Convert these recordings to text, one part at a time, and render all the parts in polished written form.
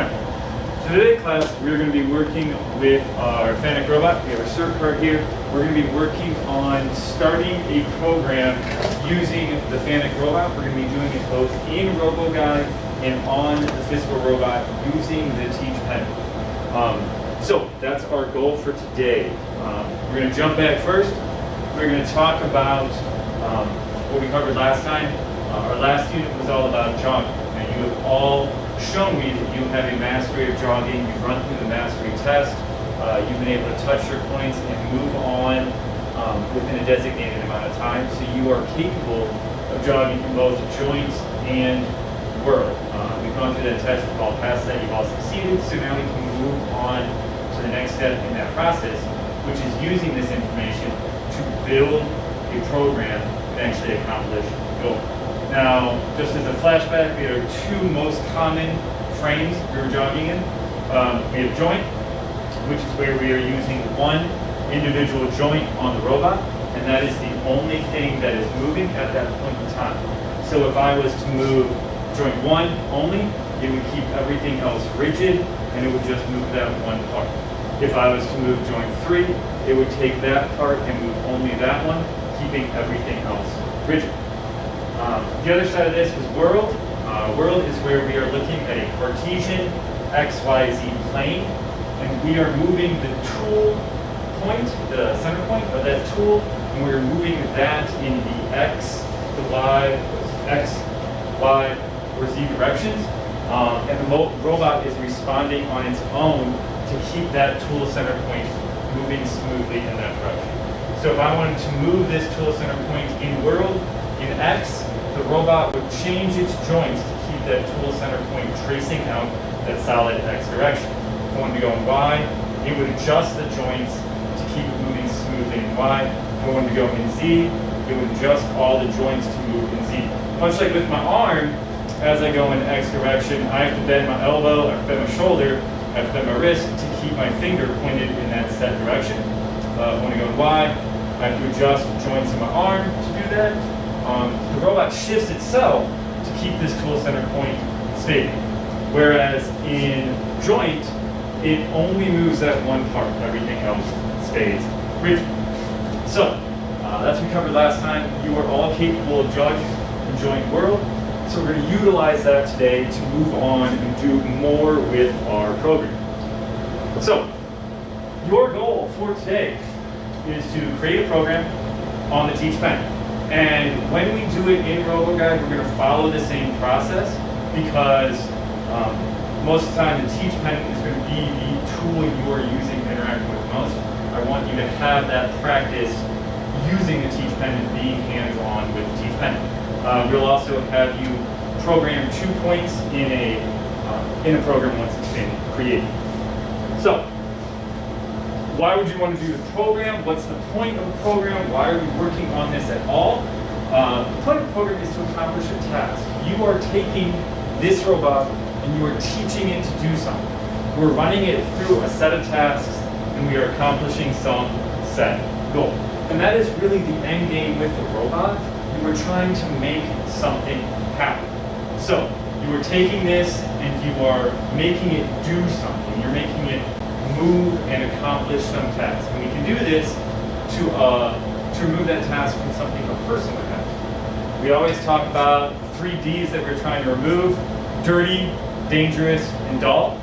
So today, class, we're going to be working with our FANUCCert robot. We have our cert card here. We're going to be working on starting a program using the FANUCCert robot. We're going to be doing it both in RoboGuide and on the physical robot using the Teach Pen. So that's our goal for today. We're going to jump back first. We're going to talk about what we covered last time. Our last unit was all about jogging, and you have all shown me that you have a mastery of jogging. You've run through the mastery test. You've been able to touch your points and move on within a designated amount of time. So you are capable of jogging in both joints and whirl. We've gone through that test. We've all passed that. You've all succeeded. So now we can move on to the next step in that process, which is using this information to build a program and actually accomplish a goal. Now, just as a flashback, we have two most common frames we were jogging in. We have joint, which is where we are using one individual joint on the robot, and that is the only thing that is moving at that point in time. So if I was to move joint one only, it would keep everything else rigid, and it would just move that one part. If I was to move joint three, it would take that part and move only that one, keeping everything else rigid. The other side of this is world. World is where we are looking at a Cartesian XYZ plane, and we are moving the tool point, the center point of that tool, and we're moving that in the X, the Y, X, Y, or Z directions. And the robot is responding on its own to keep that tool center point moving smoothly in that direction. So if I wanted to move this tool center point in world, in X, the robot would change its joints to keep that tool center point tracing out that solid X direction. If I wanted to go in Y, it would adjust the joints to keep it moving smoothly in Y. If I wanted to go in Z, it would adjust all the joints to move in Z. Much like with my arm, as I go in X direction, I have to bend my elbow, I have to bend my shoulder, I have to bend my wrist to keep my finger pointed in that set direction. If I want to go in Y, I have to adjust the joints in my arm to do that. The robot shifts itself to keep this tool center point stable. Whereas in joint, it only moves that one part. Everything else stays rigid. So, that's what we covered last time. You are all capable of jogging in joint world. So we're going to utilize that today to move on and do more with our program. So, your goal for today is to create a program on the Teach Pen. And when we do it in RoboGuide, we're going to follow the same process because most of the time the Teach Pen is going to be the tool you are using interacting with most. I want you to have that practice using the Teach Pen and being hands-on with the Teach Pen. We'll also have you program 2 points in a program once it's been created. So, why would you want to do the program? What's the point of the program? Why are we working on this at all? The point of the program is to accomplish a task. You are taking this robot and you are teaching it to do something. We're running it through a set of tasks and we are accomplishing some set goal. And that is really the end game with the robot. You are trying to make something happen. So, you are taking this and you are making it do something. You're making it move and accomplish some task. And we can do this to remove that task from something a person would have. We always talk about 3 Ds that we're trying to remove: dirty, dangerous, and dull.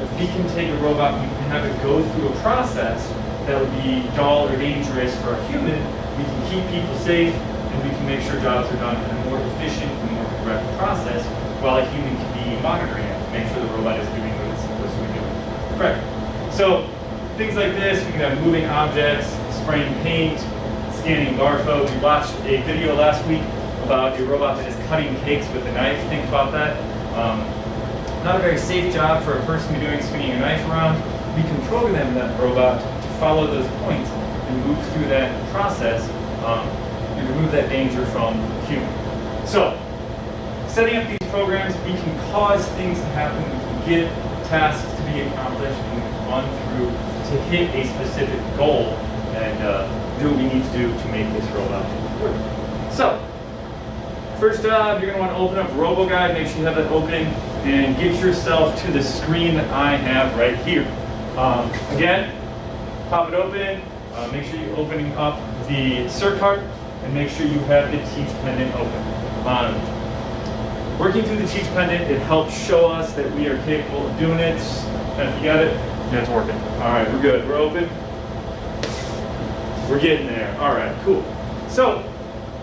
If we can take a robot and we can have it go through a process that would be dull or dangerous for a human, we can keep people safe and we can make sure jobs are done in a more efficient and more correct process while a human can be monitoring it to make sure the robot is doing what it's supposed to be doing. Correct. So things like this, we can have moving objects, spraying paint, scanning barcode. We watched a video last week about a robot that is cutting cakes with a knife. Think about that. Not a very safe job for a person to be doing, swinging a knife around. We can program that robot to follow those points and move through that process and remove that danger from the human. So, setting up these programs, we can cause things to happen. We can get tasks to be accomplished and run through to hit a specific goal and do what we need to do to make this robot work. So, First job, you're going to want to open up RoboGuide. Make sure you have that open and get yourself to the screen that I have right here. Again, pop it open. Make sure you're opening up the cert card and make sure you have the Teach Pendant open. Working through the Teach Pendant, it helps show us that we are capable of doing it. And if you got it, yeah, it's working. All right, we're good. We're open. We're getting there. All right, cool. So,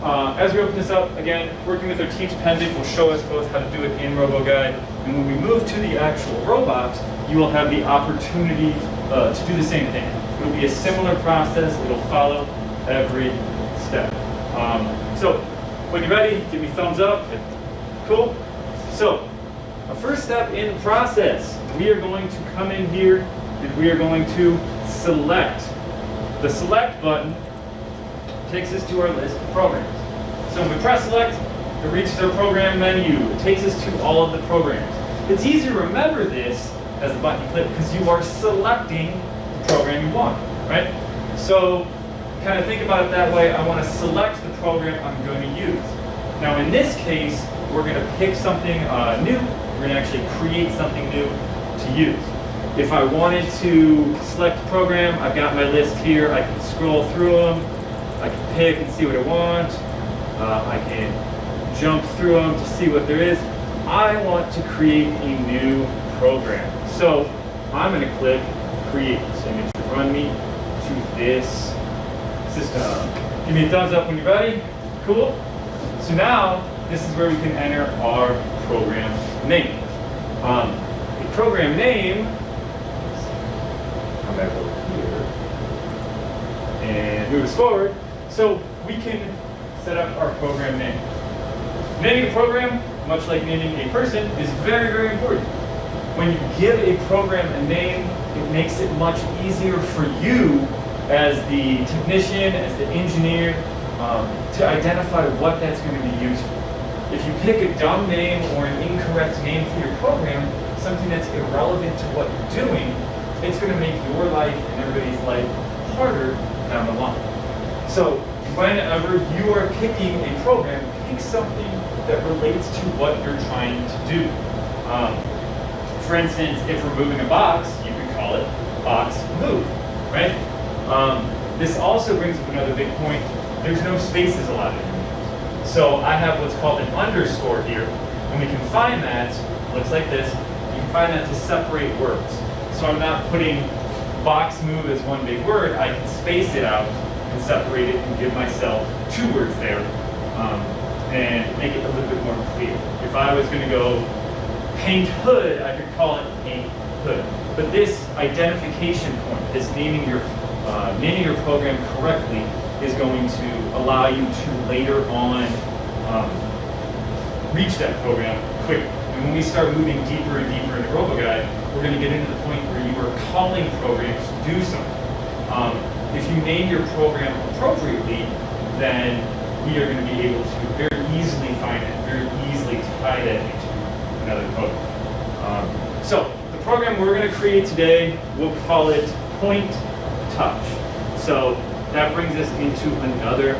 as we open this up, again, working with our Teach Pendant will show us both how to do it in RoboGuide. And when we move to the actual robot, you will have the opportunity to do the same thing. It'll be a similar process. It'll follow every step. So, when you're ready, give me a thumbs up. Cool. So, our first step in the process, we are going to come in here and we are going to select. The select button takes us to our list of programs. So when we press select, it reaches our program menu. It takes us to all of the programs. It's easy to remember this as the button you click because you are selecting the program you want, right? So kind of think about it that way. I want to select the program I'm going to use. Now in this case, we're going to pick something new. We're going to actually create something new to use. If I wanted to select a program, I've got my list here. I can scroll through them. I can pick and see what I want. I can jump through them to see what there is. I want to create a new program. So I'm going to click Create, and it should run me to this system. Give me a thumbs up when you're ready. Cool. So now, this is where we can enter our program name. The program name, come back over here, and move us forward. So we can set up our program name. Naming a program, much like naming a person, is very, very important. When you give a program a name, it makes it much easier for you as the technician, as the engineer, to identify what that's going to be used for. If you pick a dumb name or an incorrect name for your program, something that's irrelevant to what you're doing, it's going to make your life and everybody's life harder down the line. So whenever you are picking a program, pick something that relates to what you're trying to do. For instance, if we're moving a box, you could call it box move, right? This also brings up another big point. There's no spaces allowed in here. So I have what's called an underscore here, and we can find that, looks like this, you can find that to separate words. So I'm not putting box move as one big word, I can space it out and separate it and give myself two words there and make it a little bit more clear. If I was going to go paint hood, I could call it paint hood. But this identification point, this naming your program correctly, is going to allow you to later on reach that program quicker. And when we start moving deeper and deeper into RoboGuide, we're going to get into the point where you are calling programs to do something. If you name your program appropriately, then we are going to be able to very easily find it, very easily tie that into another program. So the program we're going to create today, we'll call it Point Touch. So that brings us into another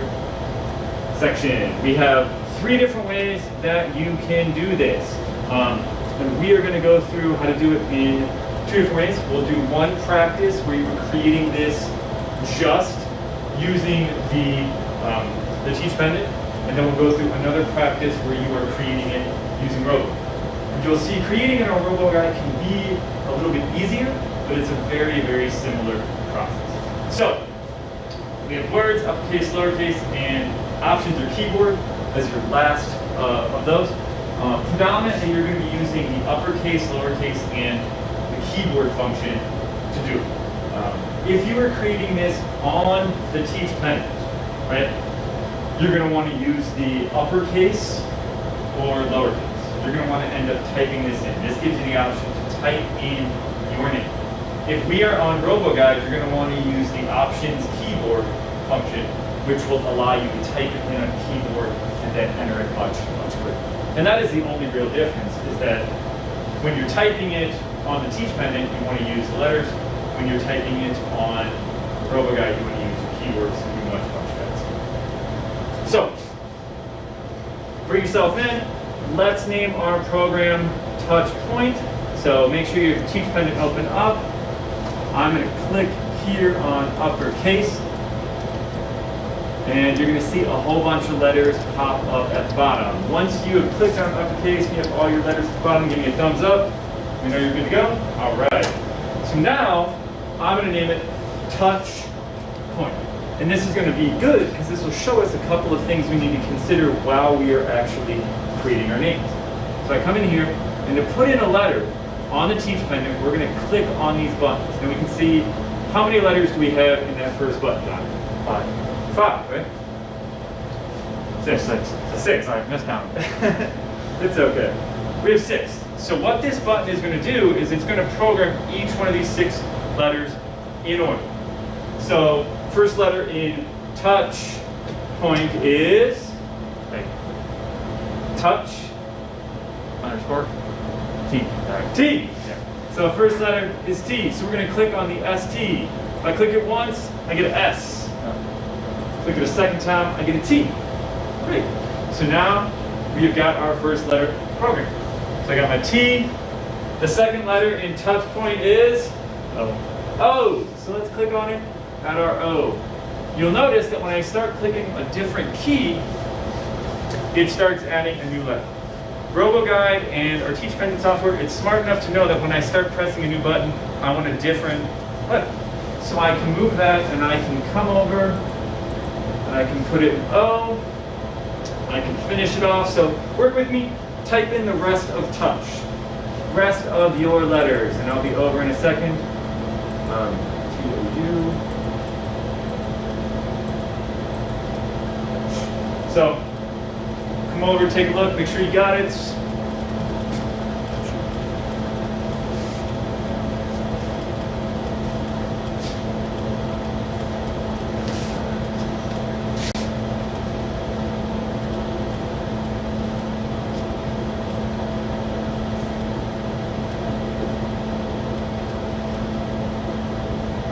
section. We have 3 different ways that you can do this. And we are going to go through how to do it in 2 different ways. We'll do one practice where you're creating this just using the Teach Pendant, and then we'll go through another practice where you are creating it using Robo. And you'll see creating it on RoboGuide can be a little bit easier, but it's a very, very similar process. So we have words, uppercase, lowercase, and options or keyboard as your last of those. Predominantly, you're going to be using the uppercase, lowercase, and the keyboard function to do it. If you are creating this on the Teach Pendant, right, you're going to want to use the uppercase or lowercase. You're going to want to end up typing this in. This gives you the option to type in your name. If we are on RoboGuide, you're going to want to use the options keyboard function, which will allow you to type it in on a keyboard and then enter it much, much quicker. And that is the only real difference, is that when you're typing it on the Teach Pendant, you want to use the letters. When you're typing it on RoboGuide, you want to use the keywords to be much, much faster. So, bring yourself in. Let's name our program touch point. So make sure your teach pendant open up. I'm going to click here on uppercase. And you're going to see a whole bunch of letters pop up at the bottom. Once you have clicked on uppercase and you have all your letters at the bottom, give me a thumbs up. You know you're good to go. All right. So now I'm going to name it touch point. And this is going to be good because this will show us a couple of things we need to consider while we are actually creating our names. So I come in here, and to put in a letter on the teach pendant, we're going to click on these buttons. And we can see how many letters do we have in that first button, John? 5, right? 6. 6. Sorry, miscount. It's okay. We have 6. So what this button is going to do is it's going to program each one of these 6 letters in order. So first letter in touch point is touch Underscore T. T. Yeah. So first letter is T. So we're going to click on the ST. If I click it once, I get an S. Click it a second time, I get a T. Great. So now we've got our first letter program. So I got my T. The second letter in touch point is O. O. So let's click on it, add our O. You'll notice that when I start clicking a different key, it starts adding a new letter. RoboGuide and our Teach Pendant software, it's smart enough to know that when I start pressing a new button, I want a different letter. So I can move that and I can come over and I can put it in O. I can finish it off. So work with me, type in the rest of touch, rest of your letters, and I'll be over in a second. T-O-U. So come over, take a look, make sure you got it.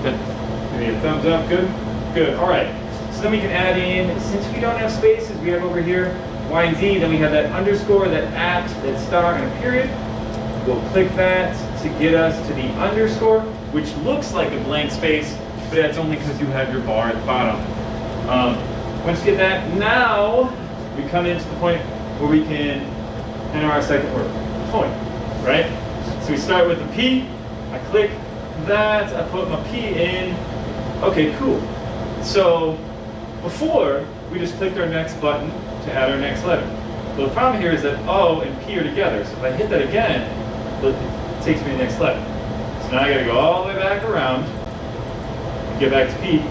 Good. Give me a thumbs up, good? Good, all right. So then we can add in, since we don't have spaces, we have over here Y and Z, then we have that underscore, that at, that star, and a period. We'll click that to get us to the underscore, which looks like a blank space, but that's only because you have your bar at the bottom. Once you get that, now we come into the point where we can enter our second word, point, right? So we start with the P, I click that, I put my P in, okay, cool. So before, we just clicked our next button to add our next letter. Well, the problem here is that O and P are together, so if I hit that again, it takes me to the next letter. So now I gotta go all the way back around and get back to P.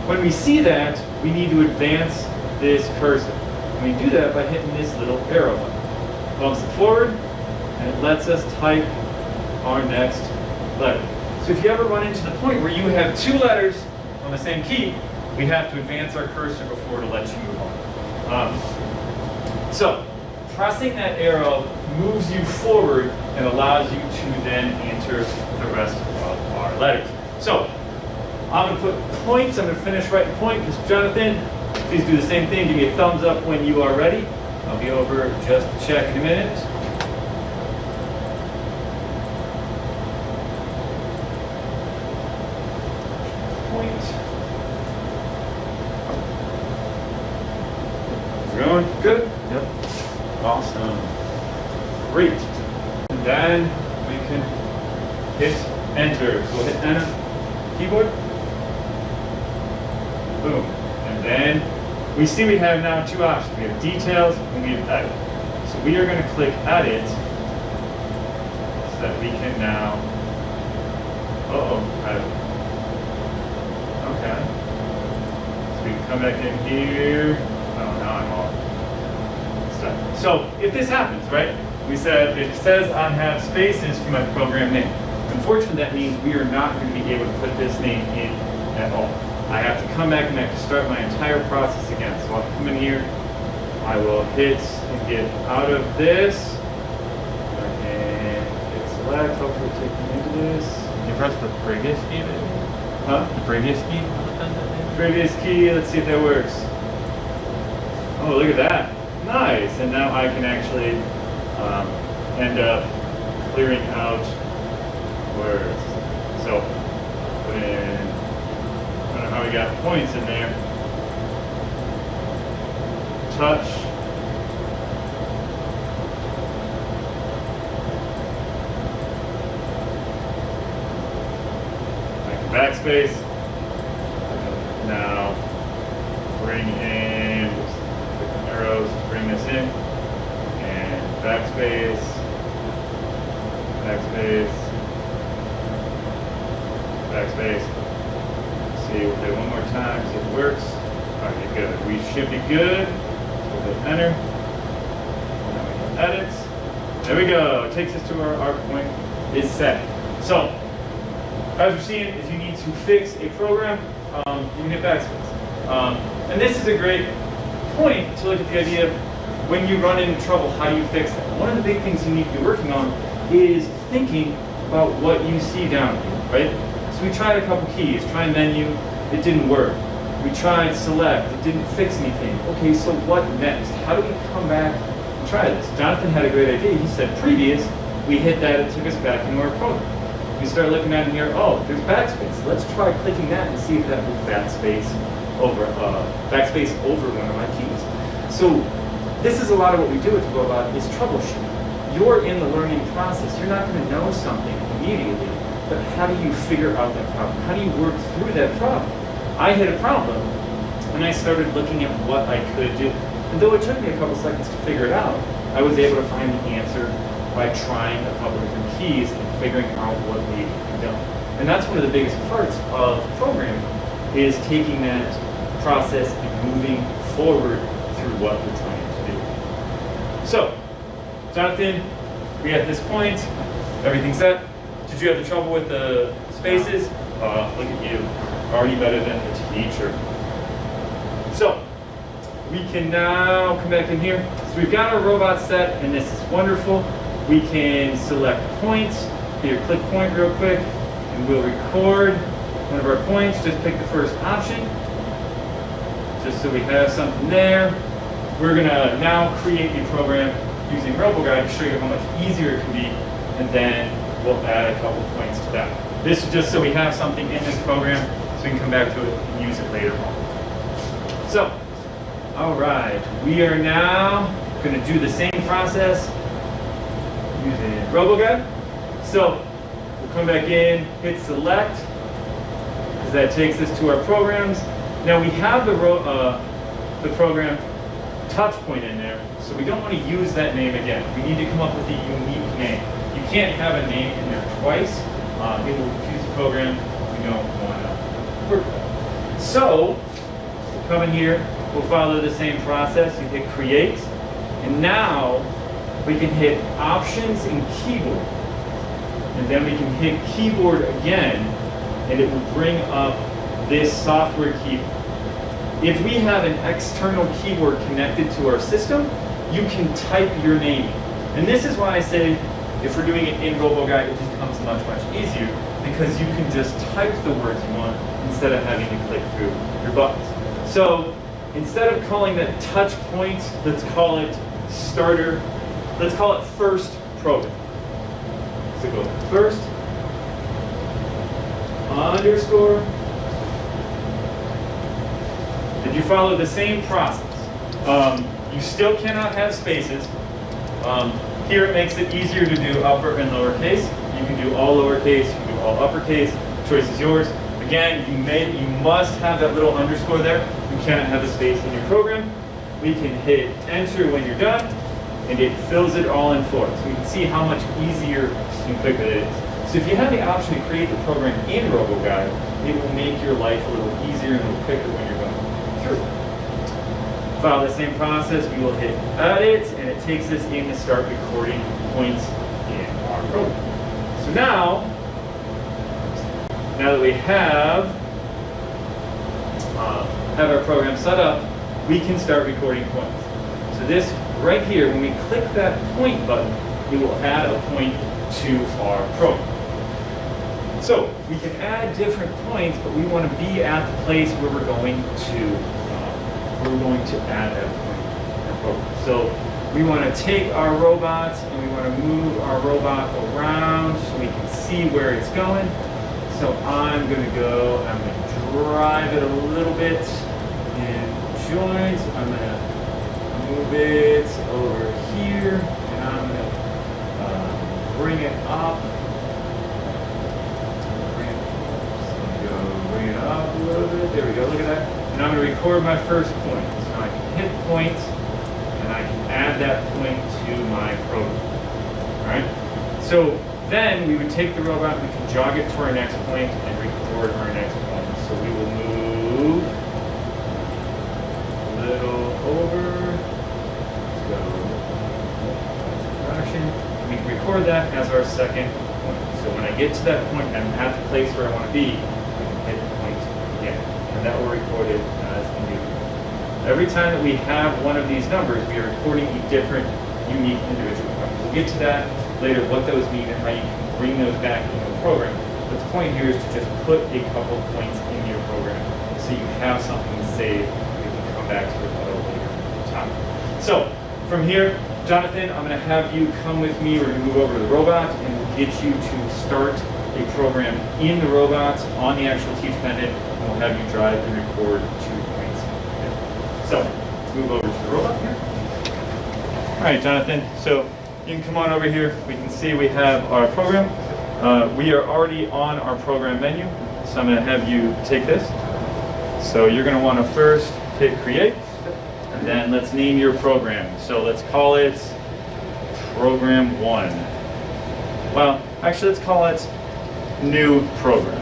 When we see that, we need to advance this cursor. And we do that by hitting this little arrow button. Bumps it forward, and it lets us type our next letter. So if you ever run into the point where you have 2 letters on the same key, we have to advance our cursor before to let you move on. So pressing that arrow moves you forward and allows you to then enter the rest of our letters. So I'm going to put points. I'm going to finish writing point. Mr. Jonathan, please do the same thing. Give me a thumbs up when you are ready. I'll be over just to check in a minute. Point. Going good? Yep. Awesome. Great. And then we can hit enter. So we'll hit enter. Keyboard. Boom. And then we see we have now 2 options. We have details and we have edit. So we are going to click edit so that we can now. Edit. Okay. So we can come back in here. Oh, now I'm all stuck. So if this happens, right? We said it says I have spaces for my program name. Unfortunately, that means we are not going to be able to put this name in at all. I have to come back and I have to start my entire process again. So I'll come in here, I will hit and get out of this, and hit select, hopefully take me into this. You press the previous key, maybe? Huh? The previous key on the pendant, maybe? Previous key, let's see if that works. Oh, look at that. Nice, and now I can actually end up clearing out words. So, when, I don't know how we got points in there. Touch. Backspace. Now bring in arrows to bring this in, and backspace, backspace, backspace. See, we'll do it one more time, see if it works. Alright, good. We should be good. We'll hit enter. Now we hit edits. There we go. It takes us to our point is set. So, as we're seeing, if you need to fix a program, you can hit backspace. And this is a great point to look at the idea of when you run into trouble, how do you fix it? One of the big things you need to be working on is thinking about what you see down here, right? So we tried a couple keys, try menu, it didn't work. We tried select, it didn't fix anything. Okay, so what next? How do we come back and try this? Jonathan had a great idea. He said previous, we hit that, it took us back into our program. We start looking at it here, oh, there's backspace. Let's try clicking that and see if that moves backspace over one of my keys. So this is a lot of what we do with the robot is troubleshooting. You're in the learning process. You're not going to know something immediately, but how do you figure out that problem? How do you work through that problem? I hit a problem, and I started looking at what I could do. And though it took me a couple seconds to figure it out, I was able to find the answer by trying a couple different keys and figuring out what needed to be done. And that's one of the biggest parts of programming, is taking that process and moving forward through what we're trying to do. So, Jonathan, we at this point, everything's set. Did you have the trouble with the spaces? Look at you, already better than the teacher. So, we can now come back in here. So we've got our robot set, and this is wonderful. We can select points. Here, click point real quick, and we'll record one of our points. Just pick the first option, just so we have something there. We're gonna now create a program using RoboGuide to show you how much easier it can be, and then we'll add a couple points to that. This is just so we have something in this program, so we can come back to it and use it later on. So, all right, we are now gonna do the same process using RoboGuide. So we'll come back in, hit select, because that takes us to our programs. Now we have the program touch point in there, so we don't want to use that name again. We need to come up with a unique name. You can't have a name in there twice. It will confuse the program. We don't want to work with that. So we'll come in here, we'll follow the same process. You hit create, and now we can hit options and keyboard, and then we can hit keyboard again, and it will bring up this software keyboard. If we have an external keyboard connected to our system, you can type your name. And this is why I say if we're doing it in RoboGuide, it becomes much, much easier, because you can just type the words you want instead of having to click through your buttons. So instead of calling that touch point, let's call it starter. Let's call it first program. So go first underscore. Did you follow the same process? You still cannot have spaces. Here it makes it easier to do upper and lowercase. You can do all lowercase, you can do all uppercase. The choice is yours. Again, you must have that little underscore there. You cannot have a space in your program. We can hit enter when you're done, and it fills it all in for us. So we can see how much easier and quicker it is. So if you have the option to create the program in RoboGuide, it will make your life a little easier and a little quicker when you're going through. Follow the same process, we will hit edit, and it takes us in to start recording points in our program. So now that we have our program set up, we can start recording points. So this right here, when we click that point button, it will add a point to our program. So we can add different points, but we want to be at the place where we're going to add that point. our program. So we want to take our robots and we want to move our robot around so we can see where it's going. So I'm going to drive it a little bit in joint. I'm going to move it over here and I'm going to bring it up. Bring it up a little bit. There we go. Look at that. And I'm going to record my first point. So I can hit point and I can add that point to my program. All right. So then we would take the robot, we can jog it to our next point and record our next point. So we will move a little over. Let's go direction. We can record that as our second point. So when I get to that point and I'm at the place where I want to be, we can hit the point again. And that will record it as a new. Every time that we have one of these numbers, we are recording a different, unique individual point. We'll get to that later, what those mean and how you can bring those back into the program. But the point here is to just put a couple points in your program so you have something to save. You can come back to it at a later time. So from here, Jonathan, I'm going to have you come with me. We're going to move over to the robot and we'll get you to start a program in the robot on the actual teach pendant, and we'll have you drive and record 2 points. Okay. So let's move over to the robot here. All right, Jonathan. So you can come on over here. We can see we have our program. We are already on our program menu. So I'm going to have you take this. So you're going to want to first hit create. And then let's name your program. So let's call it program 1. Well, actually let's call it new program.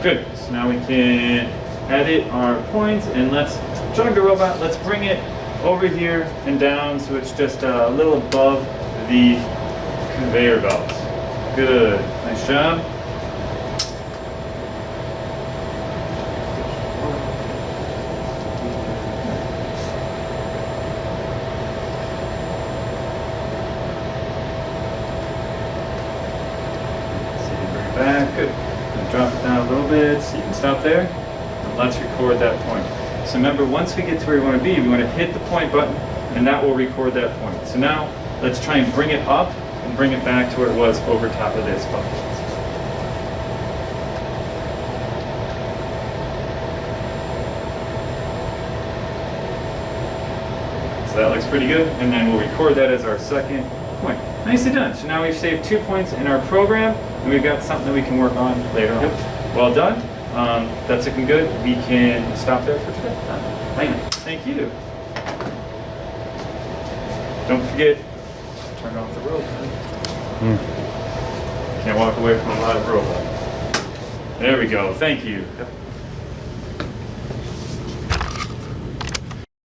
Good. So now we can edit our points and let's jog the robot. Let's bring it over here and down so it's just a little above the conveyor belt. Good. Nice job. Back. Good. Drop it down a little bit so you can stop there. And let's record that point. So remember, once we get to where we want to be, we want to hit the point button and that will record that point. So now let's try and bring it up and bring it back to where it was over top of this button. So that looks pretty good. And then we'll record that as our second point. Nicely done. So now we've saved 2 points in our program and we've got something that we can work on later on. Well done. That's looking good. We can stop there for today. Thank you. Don't forget, turn off the robot. Can't walk away from a live robot. There we go. Thank you.